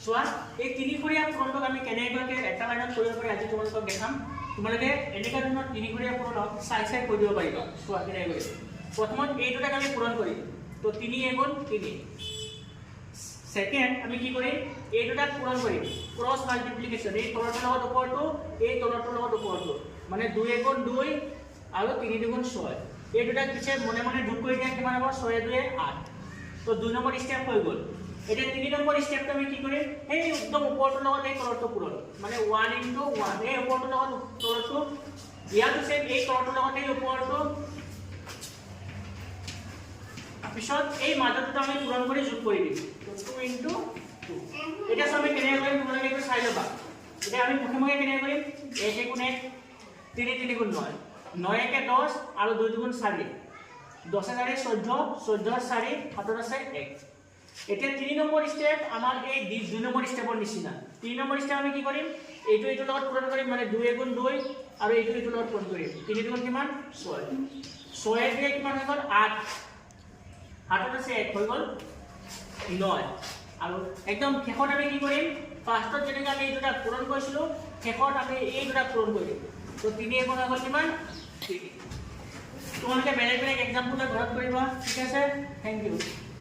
চোৱা এই তিনিঘৰীয়া পূৰণটোক আমি কেনেকৈ এটা লাইনত কৰিব পাৰি আজি তোমালোকক দেখাম তোমালোকে এনেকুৱা ধৰণৰ তিনিঘৰীয়া পূৰণক চাই চাই কৈ দিব পাৰিবা চোৱা কেনেকৈ প্ৰথমত এই দুটাক আমি পূৰণ কৰিম তো 3 এগুণ 3 সেকেন্ড আমি কি কৰিম এই দুটাক পূৰণ কৰিম ক্ৰছ মাল্টিপ্লিকেশ্যন এই তলৰটোৰ লগত ওপৰটো এই তলৰটোৰ লগত ওপৰটো মানে 2 এগুণ 2 আৰু 3 দুগুণ 6 এই দুটাক পিছে মনে মনে যোগ কৰি দিয়া কিমান হ'ব 6 2 8 তো 2 নম্বৰ স্টেপ হৈ গ'ল এটা 3 নম্বৰ স্টেপটো আমি কি কৰিম এই একদম ওপৰটোৰ লগত এই তলৰটো পূৰণ মানে 1 * 1 এই ওপৰটোৰ লগত তলৰটো ইয়াতো সেম এই তলৰটোৰ লগত এই ওপৰটো পিছত এই মাজৰটো আমি পূৰণ কৰি যোগ কৰি দিম 2 * 2 এটা সবে কেনে কৰিম তোমালোকে একটু চাই লবা এটা আমি মুখে মুখে কেনে কৰিম 1 এগুণ 1 3 3 গুণ 9 9 একে 10 আৰু 2 দুগুণ 4 10 4 14 14 4 17 আছে 1 এতিয়া 3 নম্বৰ স্টেপ আমাৰ এই 2 নম্বৰ স্টেপৰ নিচিনা 3 নম্বৰ স্টেপ আমি কি কৰিম এইটো এইটো লগত পূৰণ কৰিম মানে 2 এগুণ 2 আৰু এইটো এইটো লগত পূৰণ কৰিম 3 দুগুণ কিমান 6 6 এ কিমান হৈ গ'ল 8 8 আছে 1 হৈ গ'ল 9 আৰু একদম শেষত আমি কি কৰিম ফাৰ্ষ্টত যেনেকৈ আমি এই দুটা পূৰণ কৰিছিলো শেষত আমি এই দুটা পূৰণ কৰিম তো 3 এগুণ হৈ গ'ল কিমান 3 তোমালোকে বেলেগ বেলেগ এক্সাম্পল ঘৰত কৰিবা ঠিক আছে থ্যাংক ইউ